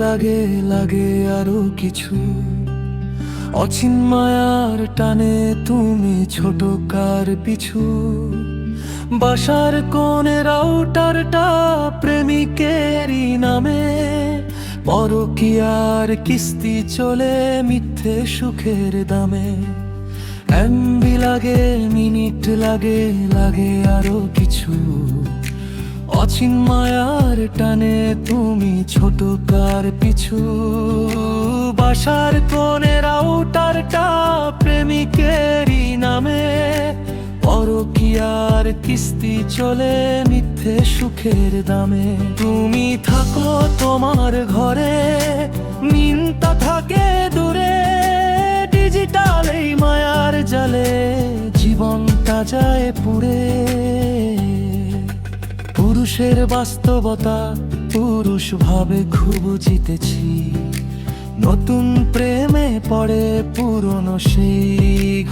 লাগে লাগে আরো কিছু, অচিন মায়ার টানে তুমি ছোট কার পিছু। বাসার কোণে রাউটারটা প্রেমিকেরই নামে, পরকীয়ার কিস্তি চলে মিথ্যে সুখের দামে। এমবি লাগে, মিনিট লাগে লাগে আরো কিছু, অচিন মায়ার টানে তুমি ছোট কার পিছু। বাসার কোণে রাউটারটা প্রেমিকেরই নামে, পরকীয়ার কিস্তি চলে মিথ্যে সুখের দামে। তুমি থাকো তোমার ঘরে, মিনতা থাকে দূরে, ডিজিটাল এই মায়ার জালে জীবনটা যায় পুড়ে। পুরুষের বাস্তবতা পুরুষ ভাবে খুব জিতেছি, নতুন প্রেমে পড়ে পুরনো সেই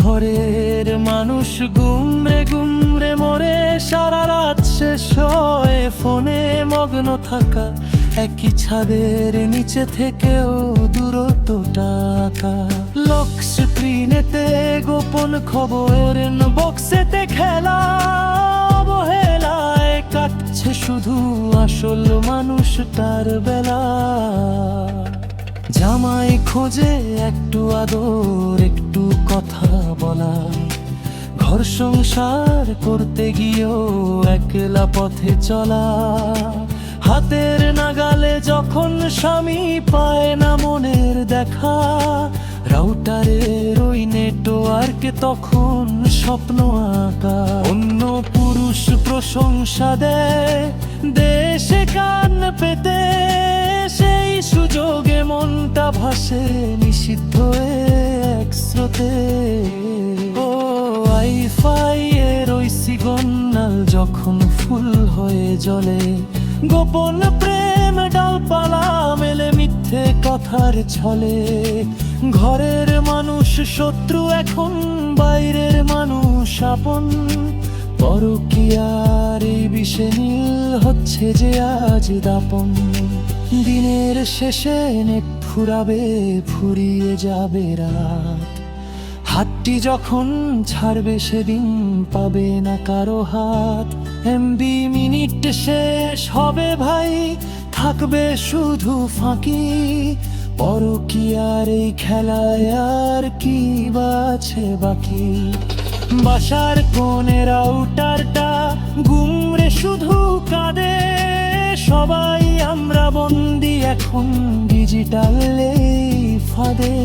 ঘরের মানুষ। গুমরে গুমরে মরে সারা রাত শেষ হয় ফোনে মগ্ন থাকা, একই ছাদের নিচে থেকেও দূরত্ব টাকা। লক স্ক্রিনেতে গোপন খবর, বক্সেতে খেলা অবহেলায় কাটছে শুধু আসল মানুষটার বেলা। জামাই খোঁজে একটু আদর, একটু কথা বলা, ঘর সংসার করতে গিয়েও একলা পথে চলা। হাতের নাগালে যখন স্বামী পায় না মনের দেখা, রাউটারের ওই নেটওয়ার্কে তখন স্বপ্ন আঁকা। অন্য পুরুষ প্রশংসা দেয় দেশে কান পেতে, সেই সুযোগে মনটা ভাসে নিষিদ্ধ এক স্রোতে। ও ওয়াইফাই এর ওই সিগন্যাল যখন ফুল হয়ে জ্বলে, গোপন প্রেম ডালপালা মেলে মিথ্যে কথার ছলে। ঘরের মানুষ শত্রু এখন, বাইরের মানুষ আপন, পরকীয়ার এই বিষে নীল হচ্ছে যে আজ দাপন। দিনের শেষে নেট ফুরাবে, ফুরিয়ে যাবে রাত, হাতটি যখন ছাড়বে সেদিন পাবে না কারো হাত। এমবি মিনিট শেষ হবে ভাই, থাকবে শুধু ফাঁকি, পরকীয়ার এই খেলায় আর কি বাছে বাকি। বাসার কোণে রাউটারটা গুমরে শুধু কাঁদে, সবাই আমরা বন্দি এখন ডিজিটাল এই ফাঁদে।